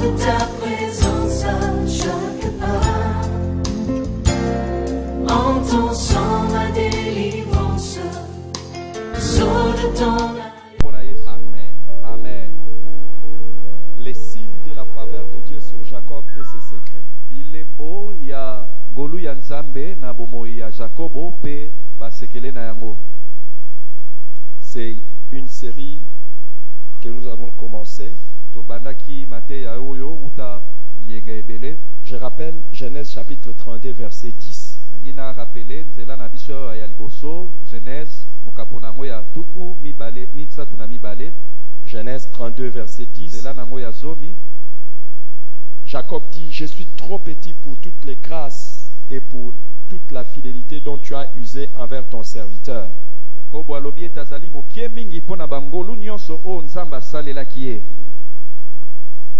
de ta présence à chaque pas. En ton sang ma délivrance, sous de ton Amen. Amen. Les signes de la faveur de Dieu sur Jacob et ses secrets. Bilembo ya golu ya Nzambe na bomoi ya Jacobo pe basekele na yango. C'est une série que nous avons commencé. Tobandaki mate ya oyo uta yenga ebele. Je rappelle Genèse chapitre 32 verset 10. Ngina rappelé nzela na biso ya liboso Genèse mokaponango ya tuku mibale mitsatu na mibale. Genèse 32 verset 10. Nzela nango ya zomi. Jacob dit, je suis trop petit pour toutes les grâces et pour toute la fidélité dont tu as usé envers ton serviteur. Jacob alobi etazali mokie mingi pona bangolu nyonso o Nzamba salelaki ye.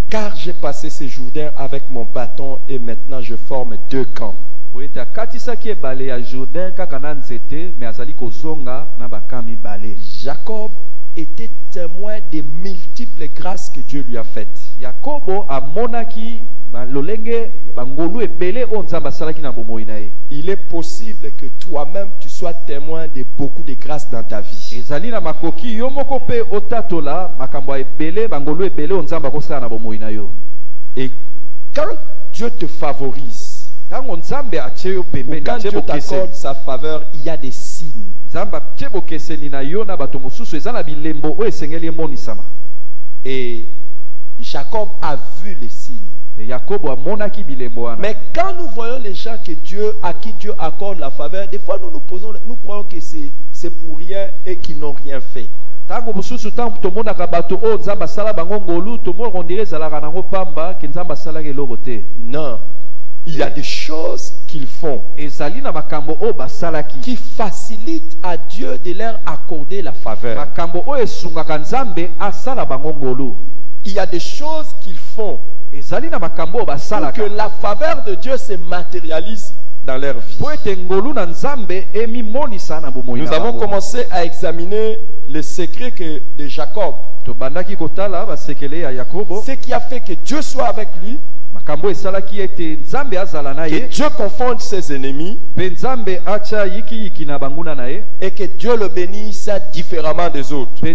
Car j'ai passé ces Jourdains avec mon bâton et maintenant je forme deux camps. Poeta katisaki ebale ya Jourdain kaka na nzete me azali kozonga na bakami bale. Jacob était témoin des multiples grâces que Dieu lui a faites. Yakobo amonaki lolenge bangolu ebele o Nzamba salaki na bomoi na ye. Il est possible que toi-même tu sois témoin de beaucoup de grâces dans ta vie. Ezali na makoki yo moko pe otatola makambo ebele bangolu ebele o Nzamba kosala na bomoi na yo. Et quand Dieu te favorise, tango Nzambe atie yo pembeni, quand Dieu t'accorde sa faveur, il y a des signes. Nzamba tie bokeseni na yo na bato mosusu eza na bilembo o esengeli emonisama. Et Jacob a vu les signes. Mais quand nous voyons les gens à qui Dieu accorde la faveur, des fois nous croyons que c'est pour rien et qu'ils n'ont rien fait. Non, il y a des choses qu'ils font qui facilitent à Dieu de leur accorder la faveur. Il y a des choses qu'ils font pour que la faveur de Dieu se matérialise dans leur vie. Nous avons commencé à examiner le secret de Jacob. Ce qui a fait que Dieu soit avec lui, que Dieu confonde ses ennemis et que Dieu le bénisse différemment des autres. Le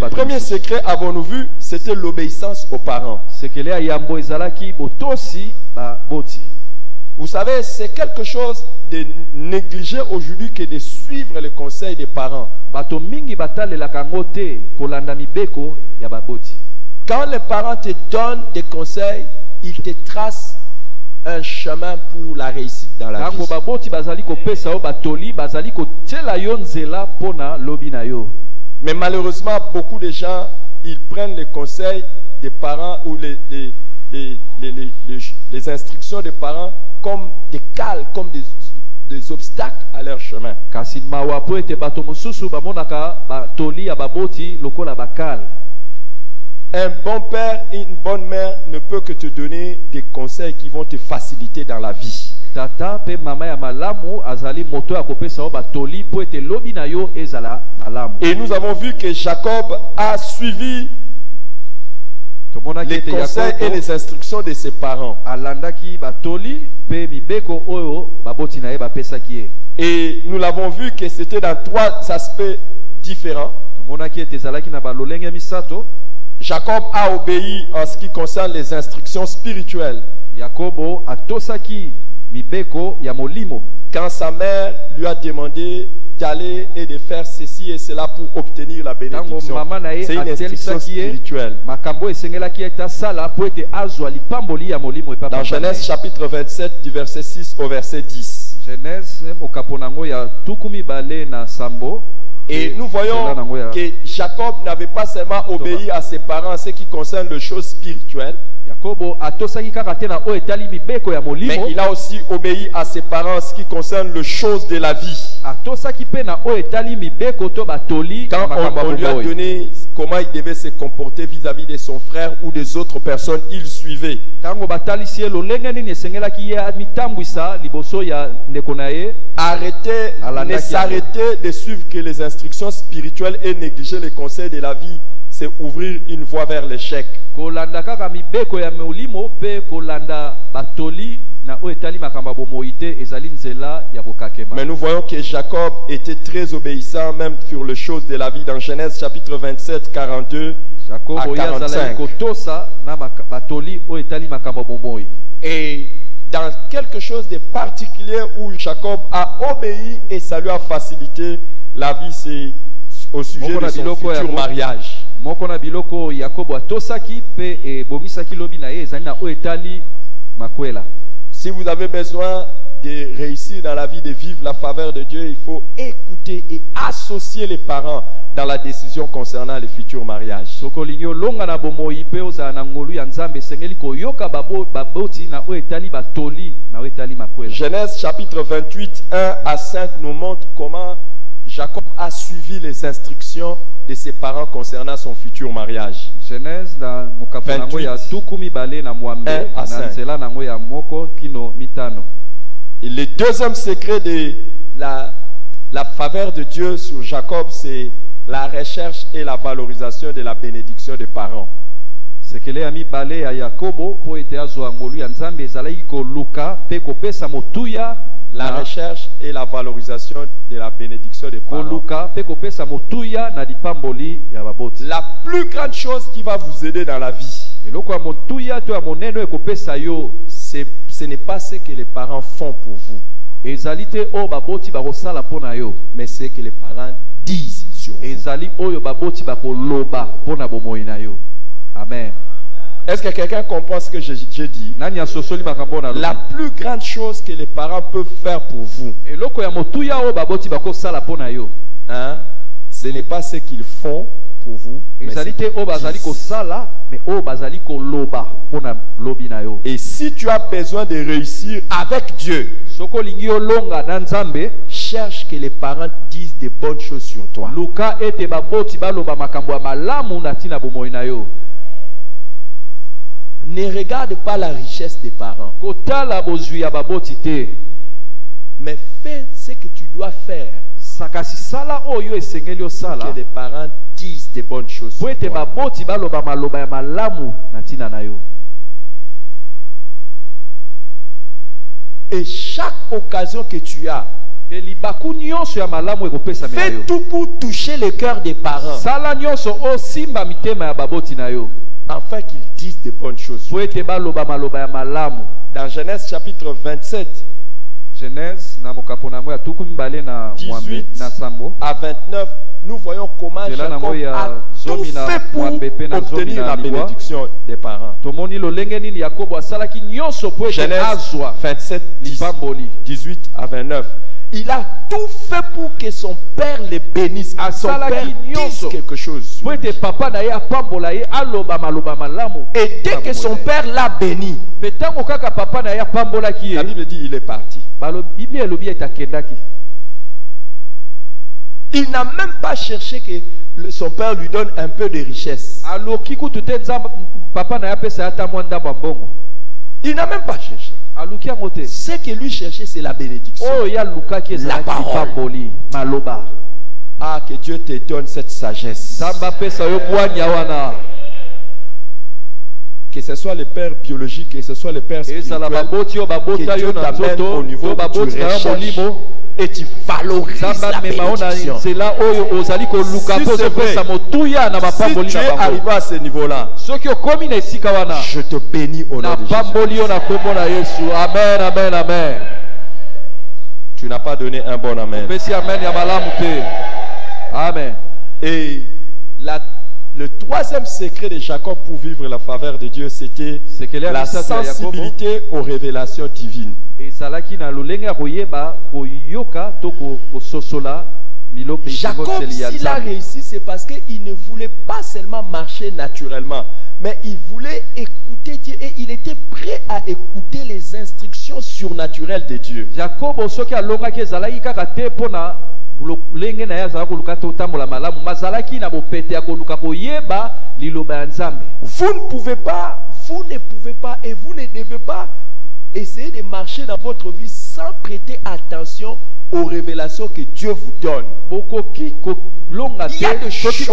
premier secret, avons-nous vu, c'était l'obéissance aux parents. Vous savez, c'est quelque chose de négligé aujourd'hui que de suivre les conseils des parents. Quand les parents te donnent des conseils, ils te tracent un chemin pour la réussite dans la vie. Mais malheureusement, beaucoup de gens, ils prennent les conseils des parents ou les instructions des parents comme des cales, comme des obstacles à leur chemin. Un bon père et une bonne mère ne peut que te donner des conseils qui vont te faciliter dans la vie. Et nous avons vu que Jacob a suivi les conseils et les instructions de ses parents. Et nous l'avons vu que c'était dans trois aspects différents. Jacob a obéi en ce qui concerne les instructions spirituelles. Quand sa mère lui a demandé d'aller et de faire ceci et cela pour obtenir la bénédiction, c'est une instruction spirituelle. Dans Genèse chapitre 27 du verset 6 au verset 10. Et nous voyons que Jacob n'avait pas seulement obéi à ses parents en ce qui concerne les choses spirituelles, mais il a aussi obéi à ses parents en ce qui concerne les choses de la vie. Quand on lui a donné comment il devait se comporter vis-à-vis de son frère ou des autres personnes, il suivait. Ne s'arrêter de suivre que les instructions spirituelles et négliger les conseils de la vie, c'est ouvrir une voie vers l'échec. kolanda kaka mibeko ya molimo pe kolanda batoli na o etali makamba bomoite ezali nzela ya kokakema. Mais nous voyons que Jacob était très obéissant même sur les choses de la vie dans Genèse chapitre 27, 42 Jacob à oyazala 45. kotosa na batoli o etali makamba bomoi. Et dans quelque chose de particulier où Jacob a obéi et ça lui a facilité la vie, c'est au sujet de son futur mariage. Moko na biloko Yakobo atosaki pe bomisaki lobi na ye ezali na o etali makwela. Si vous avez besoin de réussir dans la vie, de vivre la faveur de Dieu, il faut écouter et associer les parents dans la décision concernant les futurs mariages. Sokolinyo longa na bomoi pe oza na ngolu ya Nzambe sengeli koyoka baboti na o etali batoli na o etali makwela. Genèse chapitre 28, 1 à 5 nous montre comment Jacob a suivi les instructions de ses parents concernant son futur mariage. Genèse na mukapo nango ya tukumi bale na mwambe na nzela nango ya moko kino mitano. Et le deuxième secret de la faveur de Dieu sur Jacob, c'est la recherche et la valorisation de la bénédiction des parents. Sekele ya mibale ya Yakobo po ete azwa ngolu ya Nzambe ezalaki koluka pe kopesa motuya la recherche et la valorisation de la bénédiction des parents. La plus grande chose qui va vous aider dans la vie, ce n'est pas ce que les parents font pour vous, mais ce que les parents disent sur vous. Amen. Est-ce que quelqu'un comprend ce que j'ai dit? La plus grande chose que les parents peuvent faire pour vous, hein, ce n'est pas ce qu'ils font pour vous, mais et si tu as besoin de réussir avec Dieu, cherche que les parents disent de bonnes choses sur toi. Ne regarde pas la richesse des parents, mais fais ce que tu dois faire, que les parents disent de bonnes choses sur toi. Et chaque occasion que tu as, fais tout pour toucher le cœur des parents, afin qu'ils disent de bonnes choses. Dans Genèse chapitre 27, Genèse 18 à 29, nous voyons comment Jacob a tout fait pour obtenir la bénédiction des parents. Genèse 27, 18 à 29. Il a tout fait pour que son père le bénisse. Son père dise quelque chose. Et dès que son père l'a béni, la Bible dit il est parti. Il n'a même pas cherché que son père lui donne un peu de richesse. Il n'a même pas cherché. Ce que lui cherchait, c'est la bénédiction. La parole. Ah, que Dieu te donne cette sagesse. Que ce soit le père biologique, que ce soit le père spirituel, que Dieu t'amène au niveau où tu recherches et tu valorises la bénédiction. Si tu es arrivé à ce niveau-là, je te bénis au nom de Jésus. Amen, amen, amen. Tu n'as pas donné un bon amen. Amen. Et le troisième secret de Jacob pour vivre la faveur de Dieu, c'était la sensibilité aux révélations divines. Jacob, s'il a réussi, c'est parce qu'il ne voulait pas seulement marcher naturellement, mais il voulait écouter Dieu et il était prêt à écouter les instructions surnaturelles de Dieu. Vous ne pouvez pas et vous ne devez pas essayez de marcher dans votre vie sans prêter attention aux révélations que Dieu vous donne. Il y a des choses.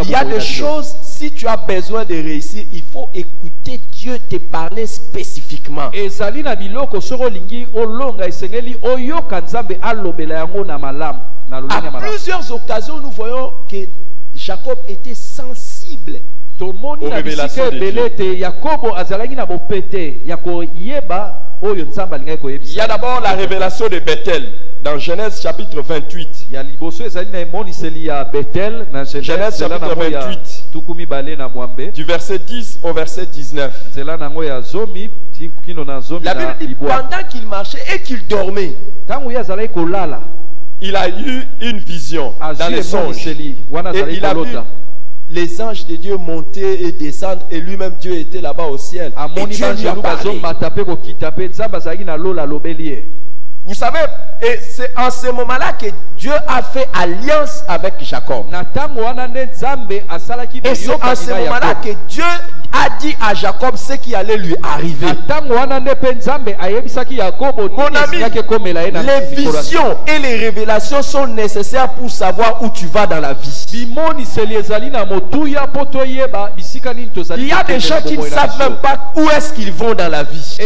Il y a des choses, si tu as besoin de réussir, il faut écouter Dieu te parler spécifiquement. À plusieurs occasions, nous voyons que Jacob était sensible aux révélations de Dieu. Il y a d'abord la révélation de Bethel dans Genèse chapitre 28. Genèse chapitre 28, du verset 10 au verset 19. La Bible dit, pendant qu'il marchait et qu'il dormait, il a eu une vision dans les songes. Et il a vu les anges de Dieu monter et descendre, et lui-même Dieu était là-bas au ciel. Et Dieu lui a parlé. Vous savez, et c'est en ce moment-là que Dieu a fait alliance avec Jacob. Et c'est en ce moment-là que Dieu a dit à Jacob ce qui allait lui arriver. Mon ami, les visions et les révélations sont nécessaires pour savoir où tu vas dans la vie. Il y a des gens qui ne savent même pas où est-ce qu'ils vont dans la vie.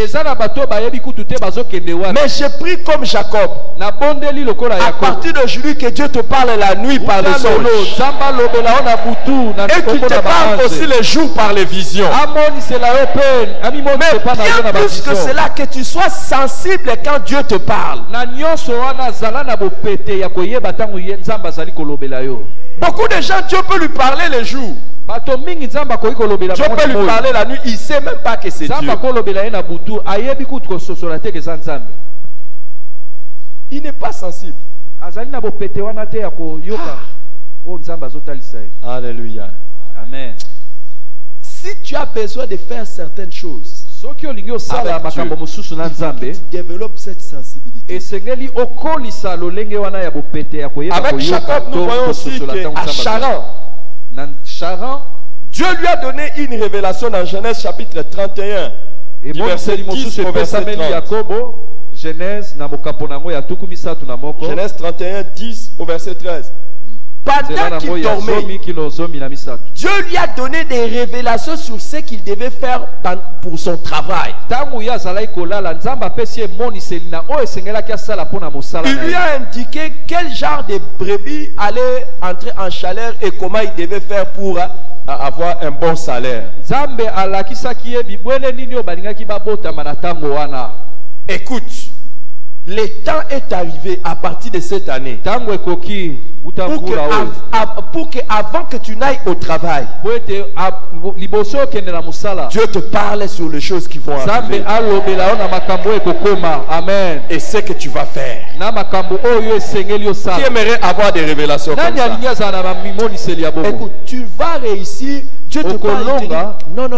Mais j'ai pris comme Jacob, à partir d'aujourd'hui, que Dieu te parle la nuit par les songes et qu'il te parle aussi le jour par les visions. Mais bien plus que cela, que tu sois sensible quand Dieu te parle. Beaucoup de gens, Dieu peut lui parler le jour. Dieu peut lui parler la nuit, il ne sait même pas que c'est Dieu. Il n'est pas sensible. Alléluia. Amen. Si tu as besoin de faire certaines choses avec Dieu, il faut que tu développes cette sensibilité. Avec Jacob, nous voyons aussi qu'à Charan, Dieu lui a donné une révélation dans Genèse chapitre 31, du verset 10 au verset 30. Genèse 31, 10 au verset 13. Pendant qu'il dormait, Dieu lui a donné des révélations sur ce qu'il devait faire pour son travail. Il lui a indiqué quel genre de brebis allait entrer en chaleur et comment il devait faire pour avoir un bon salaire. Écoute, le temps est arrivé à partir de cette année pour que avant que tu n'ailles au travail, Dieu te parle sur les choses qui vont arriver. Amen. Et ce que tu vas faire. Qui aimerait avoir des révélations comme ça? Écoute, tu vas réussir. Dieu te parle, non,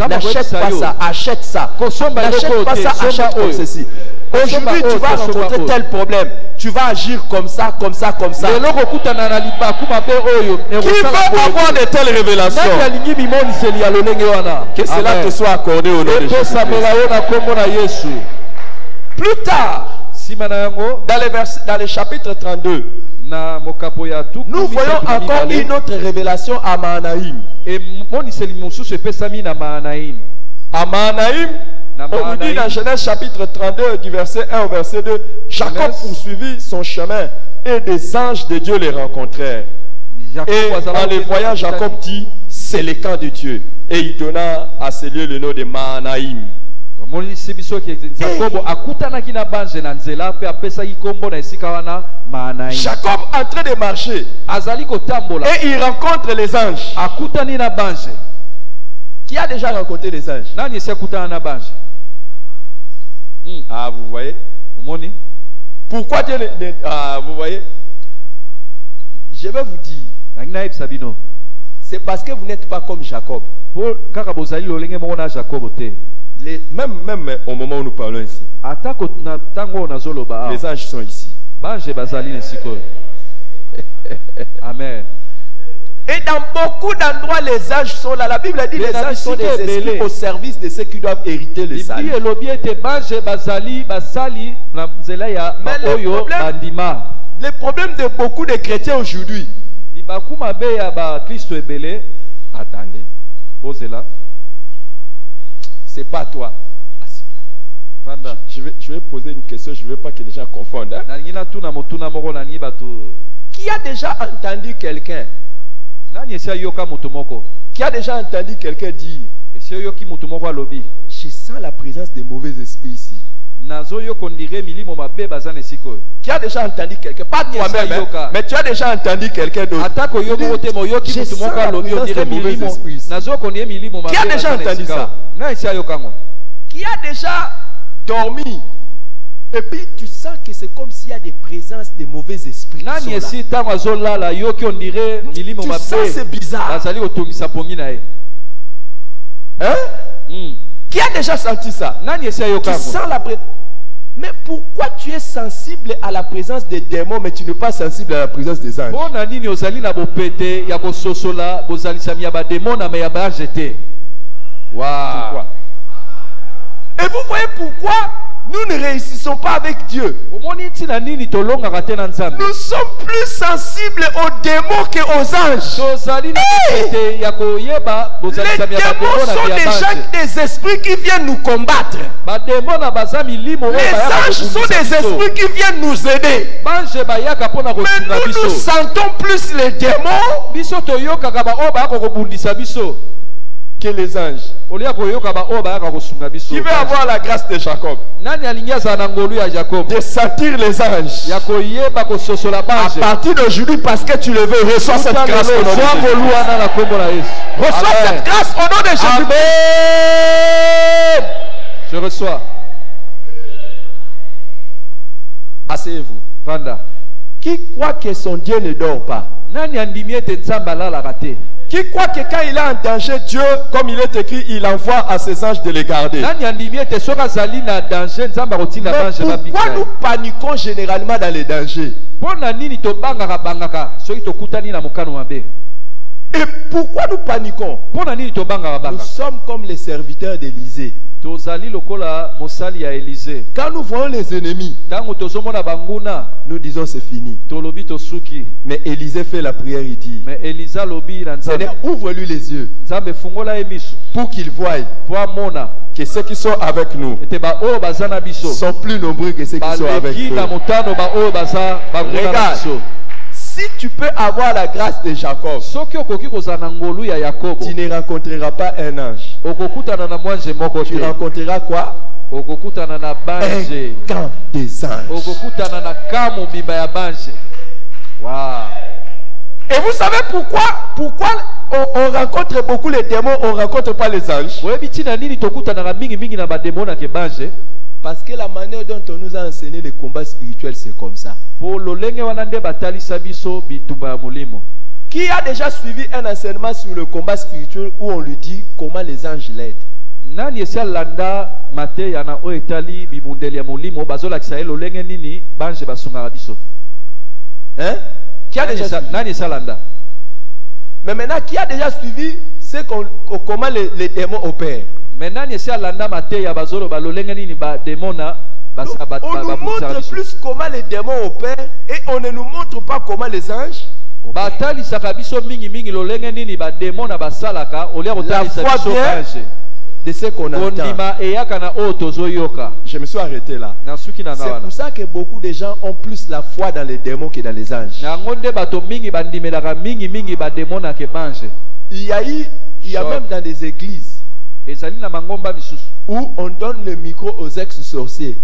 n'achète pas ça, achète ça. N'achète pas ça, achète comme ceci. Aujourd'hui, tu vas rencontrer tel problème. Tu vas agir comme ça, comme ça, comme ça. Qui veut avoir de telles révélations? Que cela te soit accordé au nom de Jésus. Plus tard, dans le chapitre 32, nous voyons encore une autre révélation à Mahanaïm. À Mahanaïm, on nous dit dans Genèse chapitre 32 du verset 1 au verset 2, Jacob poursuivit son chemin et des anges de Dieu les rencontrèrent. Et en les voyant, Jacob dit, c'est le camp de Dieu. Et il donna à ce lieu le nom de Mahanaïm. Jacob en train de marcher et il rencontre les anges. Qui a déjà rencontré les anges? Ah, vous voyez? Pourquoi Dieu... Ah, vous voyez? Je vais vous dire. C'est parce que vous n'êtes pas comme Jacob. Même au moment où nous parlons ici, les anges sont ici. Amen. Et dans beaucoup d'endroits, les anges sont là. La Bible a dit que les anges sont des esprits au service de ceux qui doivent hériter le salut. Mais le problème de beaucoup de chrétiens aujourd'hui, attendez, c'est pas toi. Je vais poser une question, je ne veux pas que les gens confondent. Hein? Qui a déjà entendu quelqu'un? Qui a déjà entendu quelqu'un dire, je sens la présence des mauvais esprits ici? Qui a déjà entendu quelqu'un? Pas toi-même, hein, mais tu as déjà entendu quelqu'un d'autre. Je sens la présence des mauvais esprits ici. Qui a déjà entendu ça? Qui a déjà dormi et puis tu sens que c'est comme s'il y a des présences de mauvais esprits. Tu sens c'est bizarre. Hein? Qui a déjà senti ça? Tu sens la présence. Mais pourquoi tu es sensible à la présence des démons mais tu n'es pas sensible à la présence des anges? Pourquoi? Et vous voyez pourquoi nous ne réussissons pas avec Dieu. Nous sommes plus sensibles aux démons qu'aux anges. Hey! Les démons sont des esprits qui viennent nous combattre. Les anges sont des esprits qui viennent nous aider. Mais nous sentons plus les démons que les anges. Qui veut avoir la grâce de Jacob? De sentir les anges. À partir d'aujourd'hui, parce que tu le veux, reçois cette grâce au nom de Jésus. Reçois cette grâce au nom de Jésus. Je reçois. Asseyez-vous. Qui croit que son Dieu ne dort pas? Qui croit que quand il est en danger, Dieu, comme il est écrit, il envoie à ses anges de les garder? Mais pourquoi nous paniquons généralement dans les dangers? Et pourquoi nous paniquons? Nous sommes comme les serviteurs d'Élisée. Quand nous voyons les ennemis, nous disons c'est fini. Mais Élisée fait la prière, il dit, Seigneur, ouvre-lui les yeux pour qu'il voie que ceux qui sont avec nous sont plus nombreux que ceux qui sont avec eux. Regarde, si tu peux avoir la grâce de Jacob, tu ne rencontreras pas un ange. Tu rencontreras quoi? Un camp des anges. Et vous savez pourquoi on rencontre beaucoup les démons, on ne rencontre pas les anges? Parce que la manière dont on nous a enseigné les combats spirituels, c'est comme ça. Qui a déjà suivi un enseignement sur le combat spirituel où on lui dit comment les anges l'aident? Hein? Qui a déjà suivi? Mais maintenant, qui a déjà suivi comment les démons opèrent? On nous montre plus comment les démons opèrent et on ne nous montre pas comment les anges opèrent. La foi vient de ce qu'on entend. Je me suis arrêté là. C'est pour ça que beaucoup de gens ont plus la foi dans les démons que dans les anges. Il y a même dans des églises où on donne le micro aux ex-sorciers.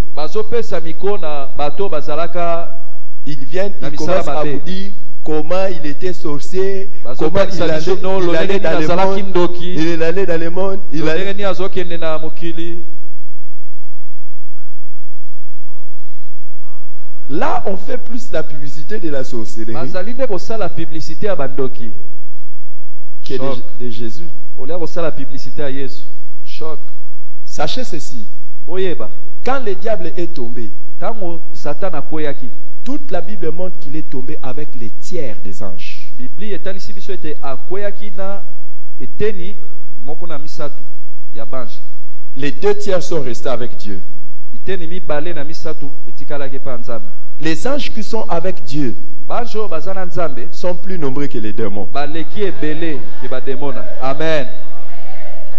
Ils viennent, ils commencent à vous dire comment il était sorcier, comment il allait dans le monde, il allait dans le monde, il allait... Là, on fait plus la publicité de la sorcellerie que de Jésus. Sachez ceci. Quand le diable est tombé, toute la Bible montre qu'il est tombé avec les tiers des anges. Biblia etalisi biso ete akweyaki na eteni moko na misatu ya bange. Les 2 tiers sont restés avec Dieu. Biteni mibale na misatu etikalaki pa Nzambe. Les anges qui sont avec Dieu Bajo bazana Nzambe sont plus nombreux que les démons. baleki ebele ke bademona. Amen.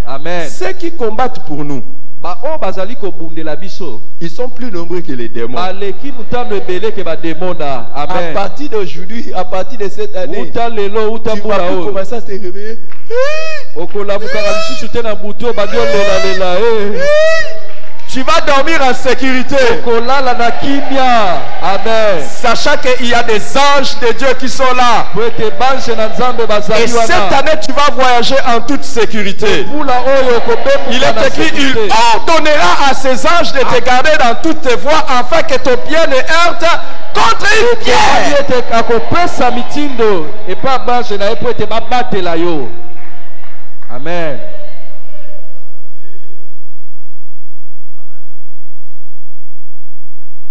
Amen. Ceux qui combattent pour nous, Ba o bazali ko bundela biso ils sont plus nombreux que les démons. baleki mutano ebele ke bademona. À Amen. partir d'aujourd'hui, à partir de cette année, Uta lelo uta tu vas mbula plus o. commencer à se réveiller. Okolamuka lisusu te na butu badio lela lela. Tu vas dormir en sécurité, Okolala na kimia. Amen. sachant qu'il y a des anges de Dieu qui sont là. Po ete bange na Nzambe bazali Et cette wana. année, tu vas voyager en toute sécurité. Mbula oyo okobembuka Il est na écrit, il sécurité. ordonnera à ses anges de te garder dans toutes tes voies afin que ton pied ne heurte contre une Ekomani pierre. ete akopesa mitindo epa bange na ye po ete babatela yo. Amen.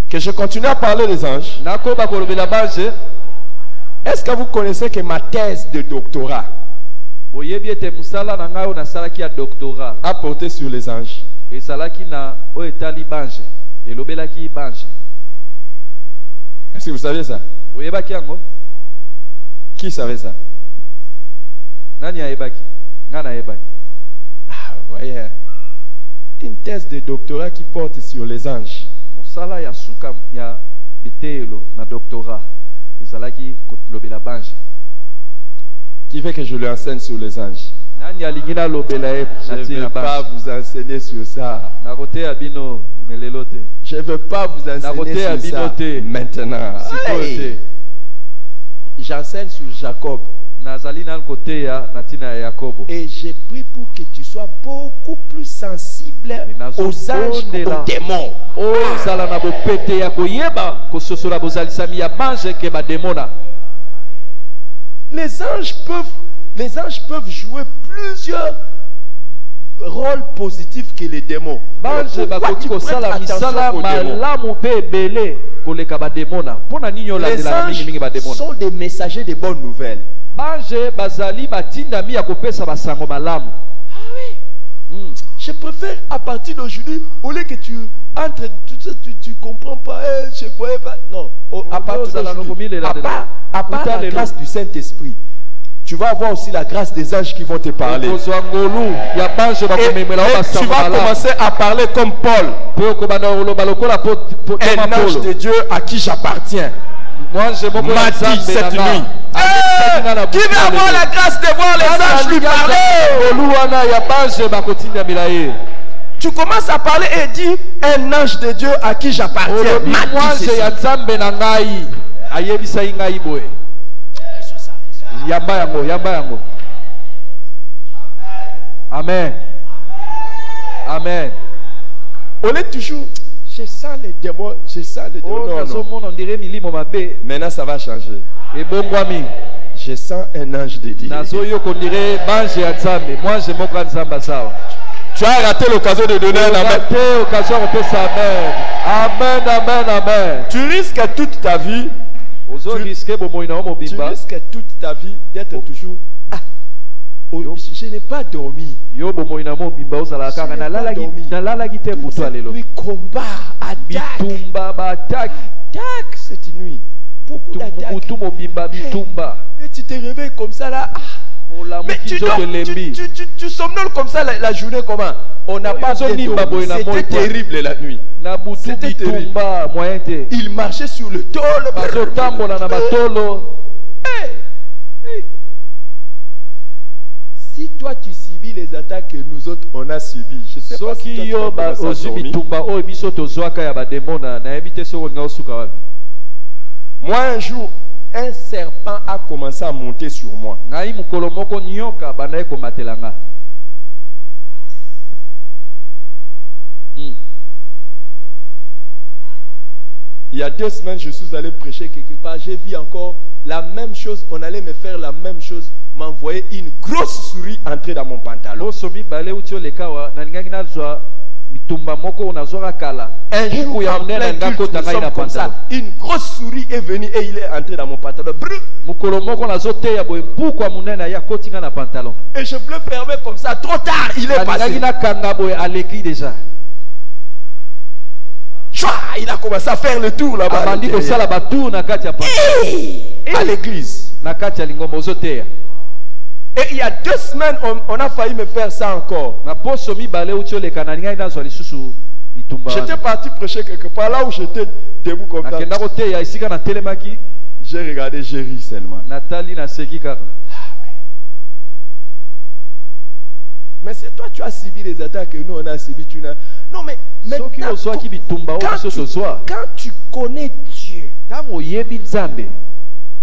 Que je continue à parler des anges. Nakoba kolobela bange. Est-ce que vous connaissez que ma thèse de doctorat Boyebi ete musala na ngai oyo nasalaki ya doctorat a porté sur les anges? ezalaki na oyo etali bange elobelaki bange. Est-ce que vous savez ça? Boyebaki yango? Qui savait ça? Nani ayebaki? Nga nayebaki. Ah, vous voyez, hein? Une thèse de doctorat qui porte sur les anges. Musala ya suka ya bitelo na doctorat ezalaki kolobela bange. Qui veut que je lui enseigne sur les anges? Nani alingi nalobela ye Je na ne ntina veux pas bange? vous enseigner sur ça. Nakoteya bino melelo te. Je ne veux pas vous enseigner sur ça Binote. maintenant. Sikoyo Hey! te. J'enseigne sur Jacob. Nazali na koteya na ntina ya Yakobo. Et j'ai pris pour que tu sois beaucoup plus sensible aux anges qu'aux démons. Oyo ezala na bopete ya koyeba kososola bozalisami ya bange ke bademona. Les anges peuvent jouer plusieurs rôles positifs que les démons. Bange Pourquoi bakoki tu prêtes kosala attention misala aux démons? malamu pe ebele koleka bademona. Mpona nini Les olandela mingi mingi anges bademona? sont des messagers de bonnes nouvelles. Bange bazali batindami ya kopesa basango malamu. Je préfère à partir d'aujourd'hui, au lieu que tu entres, tu comprends pas, je ne voyais pas. Non, à partir d'aujourd'hui, à part la grâce du Saint-Esprit, tu vas avoir aussi la grâce des anges qui vont te parler. Et tu vas commencer à parler comme Paul, un ange de Dieu à qui j'appartiens. M'a dit cette nuit. Qui veut avoir la grâce de voir les anges lui parler? Tu commences à parler et dire un ange de Dieu à qui j'appartiens. M'a dit ceci. Yamba yango. Amen. Amen. On est toujours, je sens les démons, je sens les démons. Non, non. Maintenant ça va changer. Je sens un ange de Dieu. Tu as raté l'occasion de donner un amen. Amen, amen, amen. Tu risques toute ta vie. Tu risques toute ta vie d'être toujours. Je n'ai pas dormi. Lui combat, attaque cette nuit. Beaucoup d'attaques. Et tu te réveilles comme ça là. Mais tu somnoles comme ça la journée comment? On n'a pas bien dormi. C'était terrible la nuit. C'était terrible. Il marchait sur le tôle. Si toi tu subis les attaques que nous autres on a subies, je sais pas si tu as dormi. Moi un jour, un serpent a commencé à monter sur moi. Il y a 2 semaines, je suis allé prêcher quelque part. J'ai vu encore la même chose. On allait me faire la même chose. M'envoyer une grosse souris entrer dans mon pantalon. mitumba moko unazora kala. Un jour, ya en munene plein ngako culte, nous tanga sommes ina comme ça. pantalon. Une grosse souris est venue et il est entré dans mon pantalon. Brrr. Mukolo moko nazote ya boye buku ya munene ya kotinga na pantalon. Et je voulais fermer comme ça. Trop tard, il est passé. Na kanga boye aleki déjà. Chouah, il a commencé à faire le tour là-bas. Abandi ko sala batour na kati ya pantalon. À l'église. Na kati ya lingomba ozoteya. Et il y a 2 semaines, on a failli me faire ça encore. J'étais parti prêcher quelque part, là où j'étais debout comme ça. J'ai regardé, j'ai ri seulement. Mais c'est toi, tu as subi les attaques que nous, on a subi. Tu n'as... Non, mais maintenant, quand tu connais Dieu,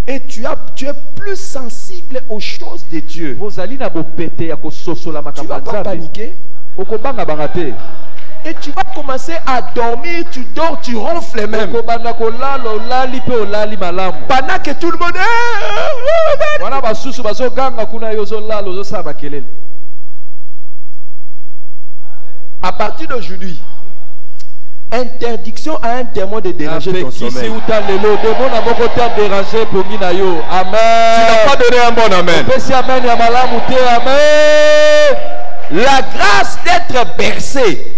et tu es plus sensible aux choses de Dieu, tu ne vas pas paniquer. Et tu vas commencer à dormir, tu dors, tu ronfles même. Pendant que tout le monde à partir d'aujourd'hui, interdiction à un démon de déranger ton sommeil. Tu n'as pas donné un bon amen. La grâce d'être bercé,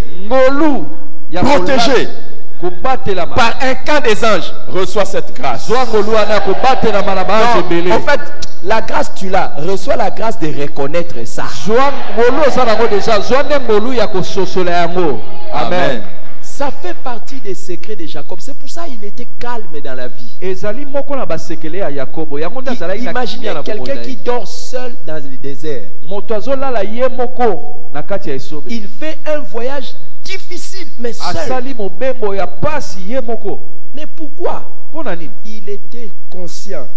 protégé par un camp des anges, reçoit cette grâce. Non, en fait, la grâce tu l'as, reçois la grâce de reconnaître ça. Amen. Ça fait partie des secrets de Jacob. C'est pour ça qu'il était calme dans la vie. Imaginez quelqu'un qui dort seul dans le désert. Il fait un voyage difficile, mais seul. Mais pourquoi? Il était conscient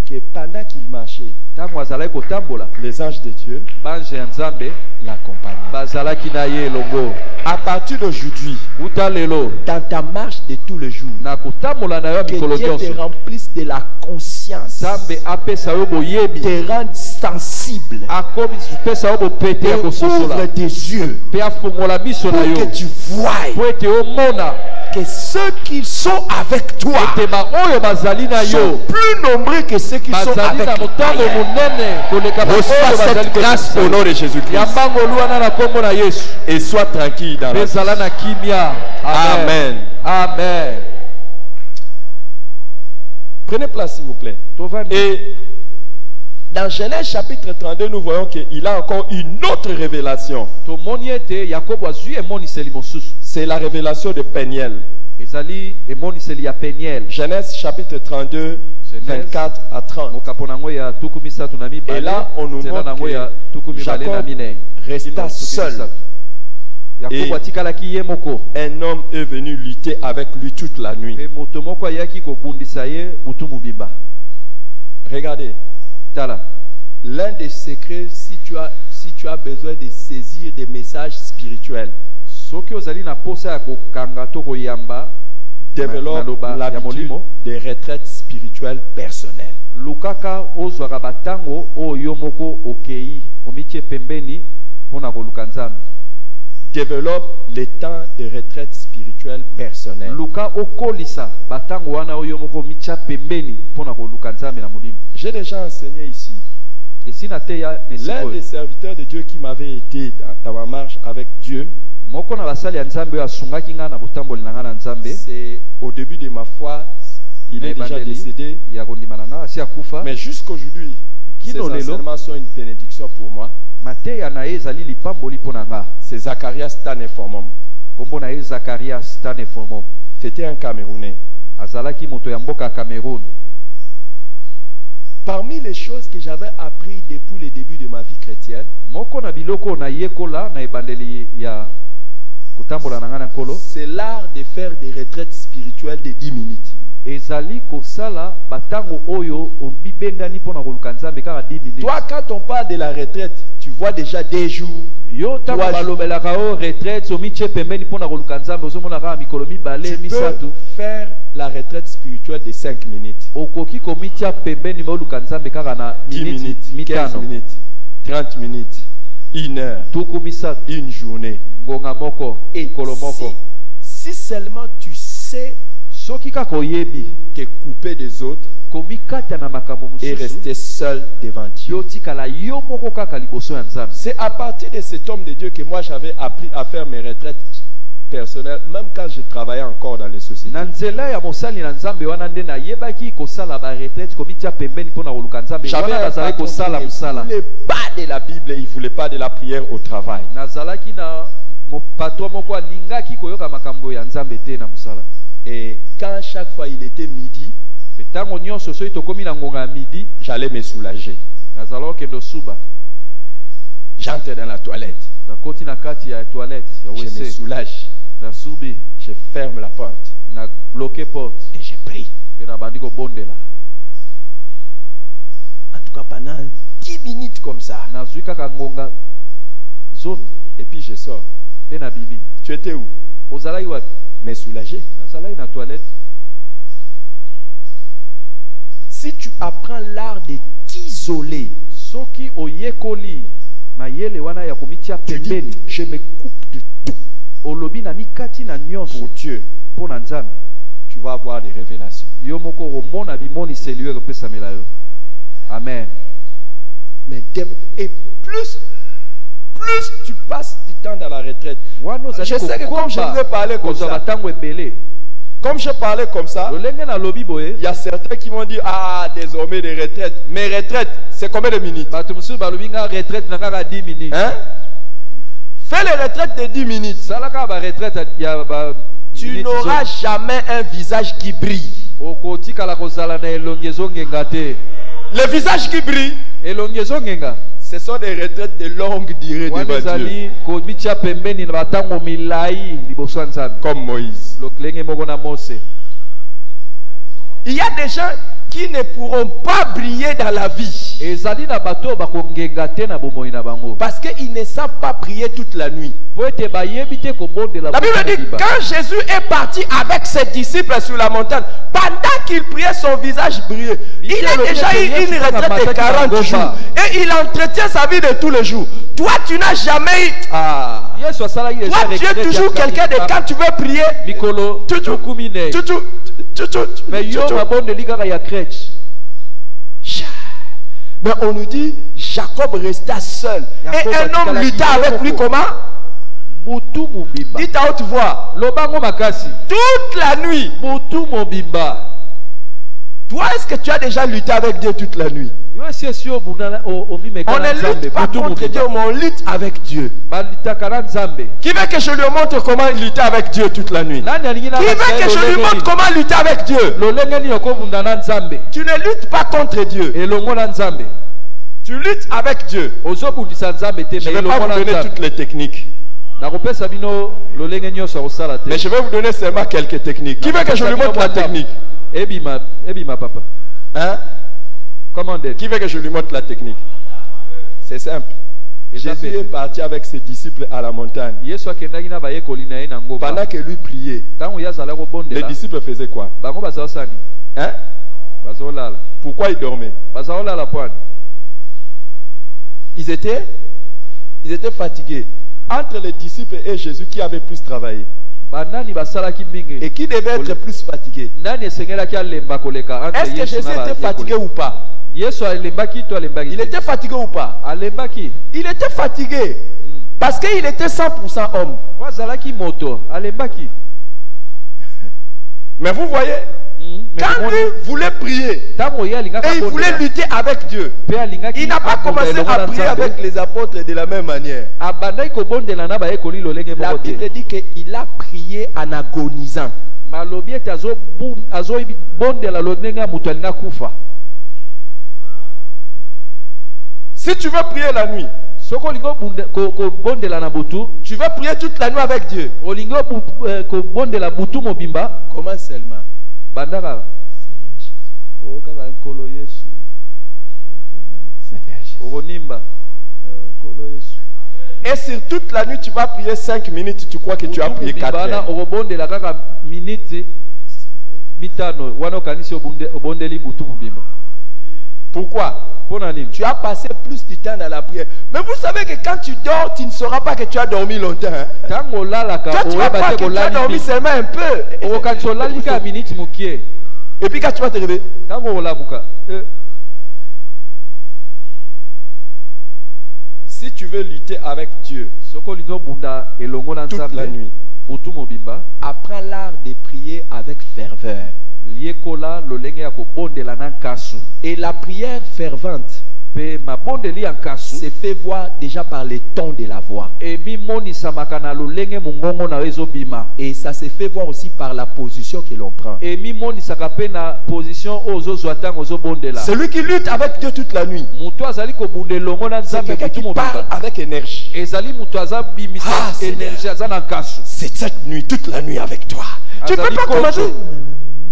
que pendant qu'il marchait, les anges de Dieu l'accompagnaient. À partir d'aujourd'hui, dans ta marche de tous les jours, que Dieu te remplisse de la conscience, te rende sensible, et ouvre tes yeux pour que tu voies que ceux qui sont avec toi sont plus nombreux que ceux qui sont avec toi. Reçois cette grâce au nom de Jésus-Christ et sois tranquille dans la vie. Amen. Amen. Prenez place s'il vous plaît. Et dans Genèse chapitre 32, nous voyons qu'il a encore une autre révélation. C'est la révélation de Péniel. Genèse chapitre 32, 24 à 30. Et là, on nous montre que Jacob resta seul. Et un homme est venu lutter avec lui toute la nuit. Regardez. L'un des secrets, si tu as besoin de saisir des messages spirituels, développe l'habitude des retraites spirituelles personnelles. Développe les temps de retraite spirituelle personnelle. J'ai déjà enseigné ici. L'un des serviteurs de Dieu qui m'avait été dans ma marche avec Dieu, c'est au début de ma foi, il est déjà décédé. Mais jusqu'aujourd'hui, ces enseignements sont une bénédiction pour moi. C'est Zacharias Taneformom. C'était un Camerounais. Parmi les choses que j'avais appris depuis le début de ma vie chrétienne, c'est l'art de faire des retraites spirituelles de 10 minutes. Toi, quand on parle de la retraite, tu vois déjà des jours. Tu peux faire la retraite spirituelle de 5 minutes. 10 minutes, 15 minutes, 30 minutes, 1 heure, tuku misato une journée. ngonga moko Et mokolo moko si seulement tu sais soki kaka oyebi te couper des autres komikata na makambo et mosusu rester seul devant Dieu. yo tikala yo moko kaka liboso ya Nzambe. C'est à partir de cet homme de Dieu que moi j'avais appris à faire mes retraites personnelles, même quand je travaillais encore dans les sociétés. Na nzela ya mosali na Nzambe wana nde nayebaki kosala ba retraite komitia pembeni mpona koluka Nzambe. J'avais Wana un nazalaki patron kosala qui ne mosala. voulait pas de la Bible et il ne voulait pas de la prière au travail. Nazalaki na patron moko alingaki koyoka makambo ya Nzambe te na mosala. Et quand chaque fois il était midi, Pe tango nyonso soki tokomi na ngonga ya midi j'allais me soulager. nazalaki okende suba J'entre dans la toilette, nakoti na kati ya toilette ya je me wc soulage, nasubi je ferme la porte na bloke porte et je prie. mpe nabandi kobondela. En tout cas pendant 10 minutes comme ça. Nazwi kaka ngonga zomi Et puis je sors. mpe nabimi. Tu étais où? Ozalaki wapi? Me soulager. Nazalaki na toilette. Si tu apprends l'art de t'isoler, Soki oyekoli mayele wana ya komitia tu dis, pembeni je me coupe de tout olobi na mikati na nyonso pour Dieu, mpo na Nzambe, tu vas avoir des révélations. yo moko omona bimoniseli oyo ekopesamela yo. Amen. Mais et plus tu passes du temps dans la retraite, Wana ozali je sais que comme je vais parler comme kozwa ça, batango ebele comme je parlais comme ça, lolenge nalobi boye il y a certains qui vont dire, ah, désormais les retraites. Mes retraites, c'est combien de minutes? bato mosusu balobi nga retraite na kaka 10 minutes. Hein? Fais les retraites de 10 minutes. Sala kaka ba retraite ya ba Tu minutes n'auras jamais un visage qui brille. okotikala kozala na elongi ezongenga te. Le visage qui brille, Elongi ezongenga ce sont des retraites de longue durée wana devant Dieu. ezali komitia pembeni na batango milai liboso ya Nzambe Comme Moïse. lokelenge moko na Mose. Il y a des gens qui ne pourront pas briller dans la vie ezali na bato bakongenga te na bomoi na bango parce qu'ils ne savent pas prier toute la nuit. po ete bayebi te kobondela La Bible dit, quand Jésus est parti avec ses disciples sur la montagne, pendant qu'il priait, son visage brillait. Il a déjà eu une retraite de 40 jours et il entretient sa vie de tous les jours. Toi, tu n'as jamais eu... Ah. Yesu asalaki déjà Toi, tu es retraite toujours ya quelqu'un de quand tu veux prier, mikolo tukumi ne mais yo mabondeli kaka ya crèche. Mais on nous dit, Jacob resta seul. Et un homme lutta avec lui comment? Mutu mobimba. Dites à haute voix. Lobango makasi. Toute la nuit. Mutu mobimba. Toi, est-ce que tu as déjà lutté avec Dieu toute la nuit? On ne lutte pas contre Dieu, mais on lutte avec Dieu. Qui veut que je lui montre comment lutter avec Dieu toute la nuit? Qui veut que je lui montre comment lutter avec Dieu? Tu ne luttes pas contre Dieu. Tu luttes avec Dieu. Je ne vais pas vous donner toutes les techniques. Mais je vais vous donner seulement quelques techniques. Qui veut que je lui montre la technique? Ebima papa. Hein? Comment dire? Qui veut que je lui montre la technique? C'est simple. Jésus est parti avec ses disciples à la montagne. Pendant que lui priait, les disciples faisaient quoi? Hein? Pourquoi ils dormaient? Ils étaient fatigués. Entre les disciples et Jésus, qui avait plus travaillé? Et qui devait être plus fatigué? Est-ce que Jésus était fatigué ou pas? Il était fatigué ou pas? Il était fatigué parce qu'il était 100% homme. Mais vous voyez, quand lui voulait prier et il voulait lutter avec Dieu, il n'a pas commencé à prier avec les apôtres de la même manière. La Bible dit qu'il a prié en agonisant. Si tu veux prier la nuit, tu veux prier toute la nuit avec Dieu. Comment seulement? Et sur toute la nuit, tu vas prier 5 minutes, tu crois que tu as prié 4 heures. Pourquoi? Pona nini? Tu as passé plus de temps dans la prière. Mais vous savez que quand tu dors, tu ne sauras pas que tu as dormi longtemps. Hein? Tango lalaka Toi, tu vas pas que tu as dormi seulement un peu. okancholalika minute mukie. Et puis quand tu vas te réveiller, Tango olabuka. si tu veux lutter avec Dieu Soko lingo bunda elongo na toute nzambe la nuit, butu mobimba apprends l'art de prier avec ferveur. liekola lolenge ya kobondela na nkasu. Et la prière fervente Pe mabondeli ya nkasu se fait voir déjà par les tons de la voix. emimonisamaka na lolenge mongongo na ezobima. Et ça se fait voir aussi par la position que l'on prend. Emimonisaka pe na position oyo ozozwa ntango ozobondela. Celui qui lutte avec Dieu toute la nuit, Mutu azali kobunda elongo na c'est nzambe quelqu'un butu qui parle mobimba. avec énergie. Ezali mutu aza bimisa Ah, Seigneur. énergie aza na nkasu. C'est cette nuit, toute la nuit avec toi. Tu ne peux Azali pas konzo. commencer.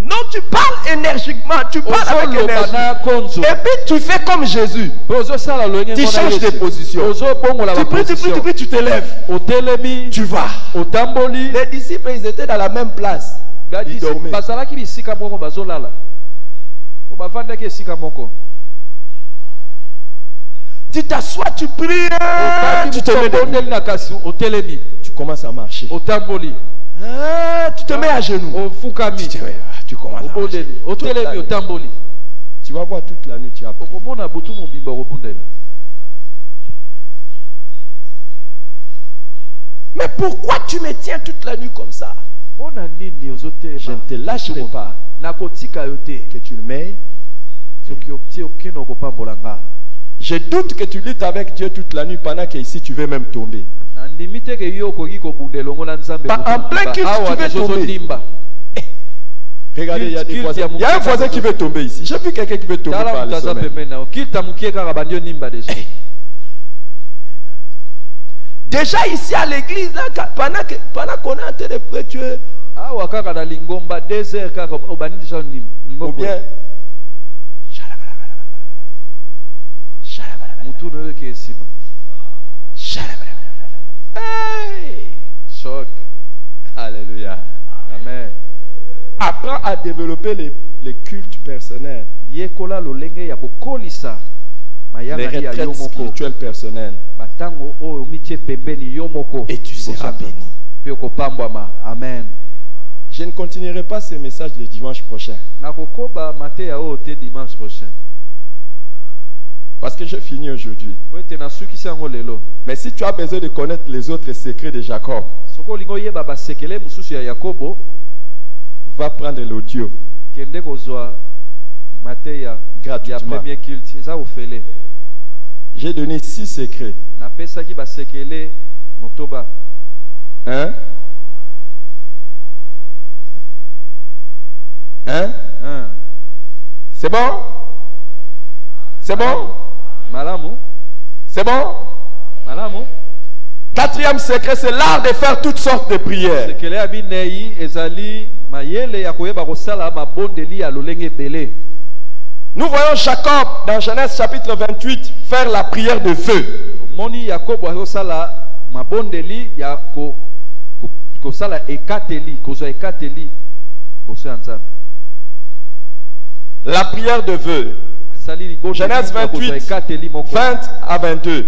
Non, tu parles énergiquement, tu parles avec Ozoloba énergie. na konzo. Et puis tu fais comme Jésus. Pe ozosala lolenge Tu ngo na changes de Yesu. position. Ozobongola Tu pries, tu pries, tu pries, tu te lèves. otelemi Tu vas. otamboli. Les disciples, ils étaient dans la même place. Ils dormaient. bazalaki bisika moko bazolala po bavandaki esika moko. Tu t'assois, tu pries, tu te mets debout. obondeli na kasi otelemi Tu commences à marcher. otamboli Ah, tu te mets à genoux. ofukami Tu commences à marcher. obondeli Toute la otelemi nuit. otamboli. Tu vas voir toute la nuit, tu as prié. okomona butu mobimba okobondela. Mais pourquoi tu me tiens toute la nuit comme ça? mpona nini ozotema? Je ne te lâcherai pas. nakotika yo te Que tu le mets. soki otie okende okopambola nga. Je doute que tu luttes avec Dieu toute la nuit pendant que ici tu veux même tomber. nandimi te ke yo okoki kobunda elongo na nzambe Bah, butu en plein mobimba. culte, Awa tu veux deja tomber. ozondimba. Regardez, il y a des Culte, voisins. Il y a un voisin qui veut tomber ici. J'ai vu quelqu'un qui veut tomber tala par mutu le aza sommet. pembeni na yo kita mokie kaka bandi onimba deja. Déjà ici à l'église, là, pendant qu'on est en train de prier, tu es. awa kaka na lingomba 2 heures kaka obandi deja Ou bien. mutu na yo ke esima. Hey! Choc. Alléluia. Amen. Apprends à développer les cultes personnels, yekola lolenge ya kokolisa les mayanga ya yo retraites moko. spirituelles personnelles. Batango oyo omitie pembeni yo moko. Et tu seras béni. Pe okopambwama. Amen. Je ne continuerai pas ce message le dimanche prochain. nakokoba mateya oyo te dimanche prochain. Parce que j'ai fini aujourd'hui. po ete nasukisi yango lelo. Mais si tu as besoin de connaître les autres secrets de Jacob, soki olingi oyeba basekele mosusu ya yakobo, va prendre l'audio kende kozwa mateya ya gratuitement. premier culte. eza ofele. J'ai donné 6 secrets. napesaki basekele motoba. Hein? Hein? C'est bon? C'est bon? malamu C'est bon? malamu. 4e secret, c'est l'art de faire toutes sortes de prières. sekele ya binei ezali mayele ya koyeba kosala mabondeli ya lolenge ebele. Nous voyons Jacob dans Genèse chapitre 28 faire la prière de feu. moni yakobo akosala mabondeli ya kosala ekateli, kozwa ekateli boso ya nzambe. La prière de vœux. Genèse 28, 20 à 22.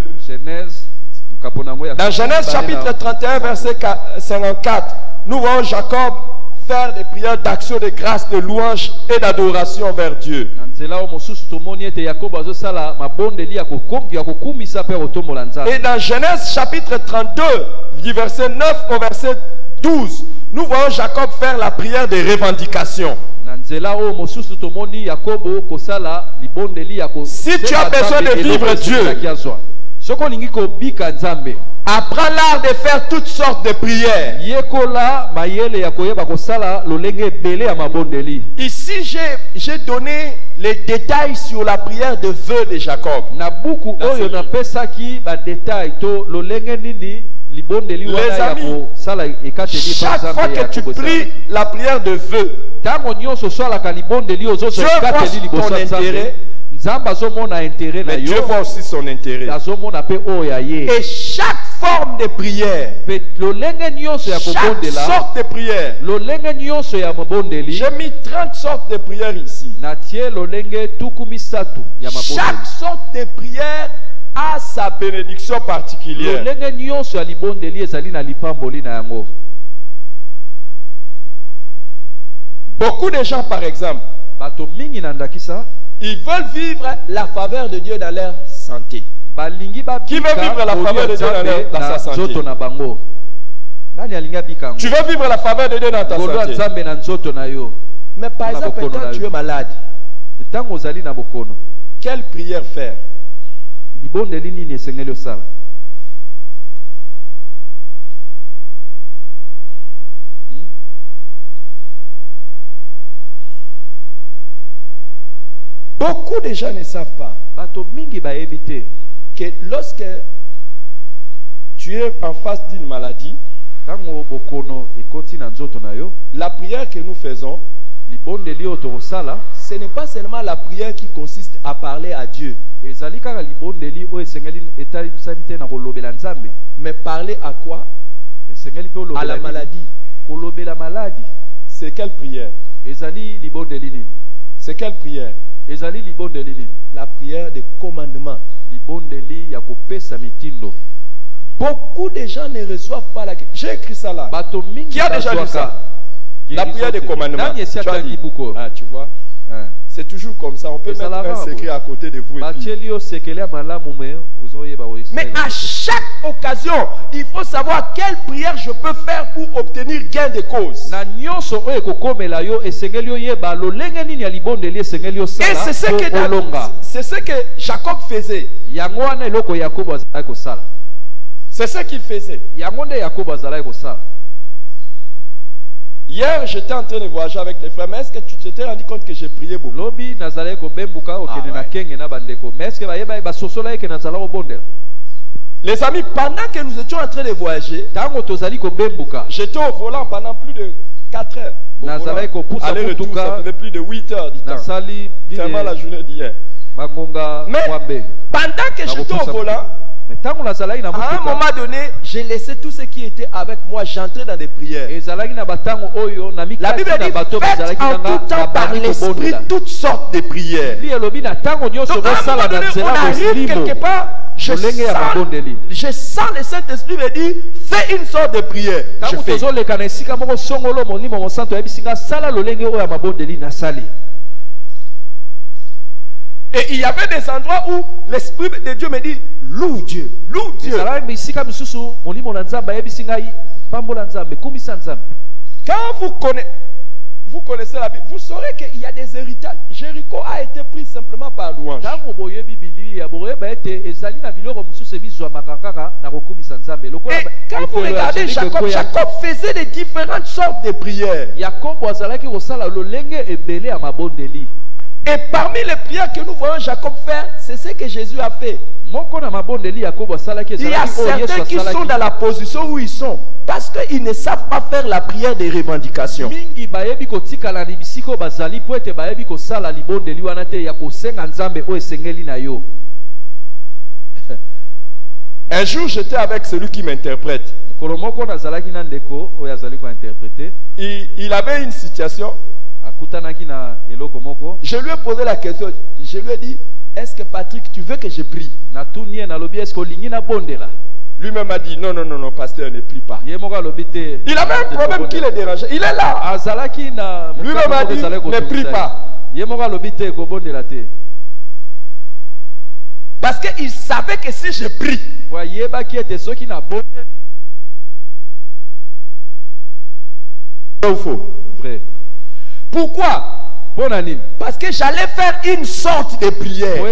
Dans Genèse chapitre 31, verset 54, nous voyons Jacob faire des prières d'action de grâce, de louange et d'adoration vers Dieu. Et dans Genèse chapitre 32, du verset 9 au verset 12, nous voyons Jacob faire la prière de revendication. Si tu as besoin de vivre Dieu, apprends l'art de faire toutes sortes de prières. Ici, j'ai donné les détails sur la prière de vœux de Jacob. Les amis, chaque fois que tu pries la prière de vœux, Dieu voit ton intérêt Nzamba azomona intérêt na mais Dieu yo. voit aussi son intérêt. Azomona pe oya ye. Et chaque forme de prière, Pe lolenge nyonso ya chaque kobondela. sorte de prière, Lolenge nyonso ya mabondeli. j'ai mis 30 sortes de prières ici. Na tie lolenge tukumisatu ya mabondeli. Chaque sorte de prière a sa bénédiction particulière. Lolenge nyonso ya libondeli ezali na lipamboli na yango. Beaucoup de gens, par exemple, Bato mingi na ndakisa ils veulent vivre la faveur de Dieu dans leur santé. balingi Qui veut vivre la faveur de Dieu dans sa santé? nzoto na bango. Nani alingi abika ngo? Tu veux vivre la faveur de Dieu dans ta Ngolo santé. nzambe na nzoto na yo. Mais par Na exemple, bokono quand na tu yo. es malade, Ntango ozali na bokono. quelle prière faire? Libondeli nini esengeli osala? Beaucoup de gens ne savent pas Bato mingi bayebi te. que lorsque tu es en face d'une maladie, Ntango bokono ekoti na nzoto na yo, la prière que nous faisons, libondeli oyo tokosala ce n'est pas seulement la prière qui consiste à parler à Dieu, ezali kaka libondeli oyo esengeli etalisami te na kolobela nzambe. mais parler à quoi? Esengeli pe À olobela la nini? maladie. Kolobela maladi. C'est quelle prière? Ezali libondeli nini? C'est quelle prière? Ezali libondeli nini? La prière de commandement. Libondeli ya kopesa mitindo. Beaucoup de gens ne reçoivent pas la... J'ai écrit ça là. Bato mingi Qui a déjà lu ça? La prière de commandement. Nani esi Tu as atangi dit. buko? Ah, tu vois? Hein. C'est toujours comme ça. On peut Et ça mettre la un va, secret à côté de vous. Et puis... Batieli yo sekele ya malamu me ozoyeba oyo. Mais à chaque occasion, il faut savoir quelle prière je peux faire pour obtenir gain de cause. Na nyonso oyo ekokomela yo esengeli oyeba lolenge nini ya libondeli esengeli Et osala c'est ce que Jacob faisait. yango wana eloko Yakobo azalaki kosala. C'est ce qu'il faisait. Yango nde Yakobo azalaki kosala. Hier, j'étais en train de voyager avec les frères. Mais est-ce que tu t'es rendu compte que j'ai prié beaucoup? Lobi nazalaki kobembuka okende na ouais. kenge na bandeko. Mais est-ce que bayeba basosola eke nazala kobondela? Les amis, pendant que nous étions en train de voyager, Tango tozali kobembuka. j'étais au volant pendant plus de 4 heures. Au Nazalaki volant. kopusa Aller-retour, mutuka. ça faisait plus de 8 heures du temps. Nasali Seulement la journée d'hier. Magonga Mais Mwambe. pendant que j'étais au volant, Mais tango nazalaki na à un mutuka. moment donné, j'ai laissé tout ce qui était avec moi. J'entrais dans des prières. Ezalaki na batango oyo na La mikati Bible na dit, bato faites bazalaki en nanga tout temps par l'esprit toutes sortes de prières. Li elobi na tango nyonso Donc à un bosala moment na donné, on nzela arrive bosilimo. quelque part, je sens le Saint-Esprit me dire, fais une sorte de prière. Je Tango fais. tozoleka na esika moko songolo molimo mosanto yabisinga sala lolenge oyo ya mabondeli nasali. Et il y avait des endroits où l'Esprit de Dieu me dit, loue Dieu, loue Dieu. Ezalaki bisika misusu molimo na nzambe ayebisinga pambola nzambe kumisa nzambe. Quand vous connaissez la Bible, vous saurez qu'il y a des héritages. Jéricho a été pris simplement par louange. Tango boyebi Biblia boyeba ete ezali na biloko mususu ebizwa makakaka na kokumisa nzambe. Lokola Et quand vous regardez Jacob, Jacob faisait de différentes sortes de prières. Yakobo azalaki kosala lolenge ebele ya mabondeli. Et parmi les prières que nous voyons Jacob faire, c'est ce que Jésus a fait. Il y a certains qui sont dans la position où ils sont parce qu'ils ne savent pas faire la prière des revendications. Un jour, j'étais avec celui qui m'interprète. Il avait une situation. Je lui ai posé la question. Je lui ai dit, est-ce que Patrick, tu veux que je prie? Lui-même a dit, non, non, non, non, pasteur, ne prie pas. Il avait un problème qui le dérangeait. Il est là. Lui-même a dit, ne prie pas. Parce qu'il savait que si je prie, faux. Vrai. Pourquoi? Parce que j'allais faire une sorte de prière.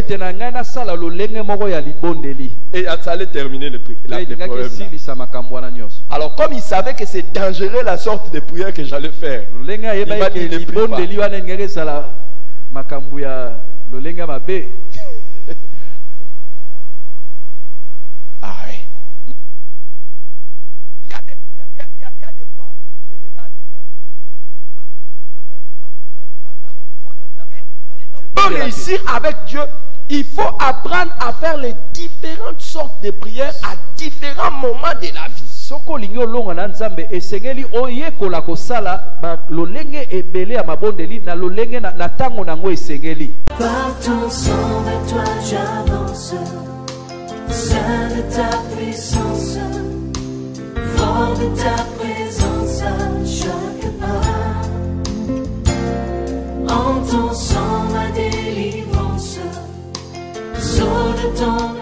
Et ça allait terminer le problème. Alors comme il savait que c'est dangereux la sorte de prière que j'allais faire, il m'a dit ne prie pas. Ah oui. Il y a des fois, je regarde les gens, je dis je ne prie pas. veux réussir avec Dieu, il faut apprendre à faire les différentes sortes de prières à différents moments de la vie. Soko lingi olonga na nzambe esengeli oyekola kosala ba lolenge ebele ya mabondeli na lolenge na tango nango esengeli. Par ton sang vers toi j'avance, saint de ta puissance, fort de ta présence à chaque pas. En ton sang ma délivrance, sceau de ton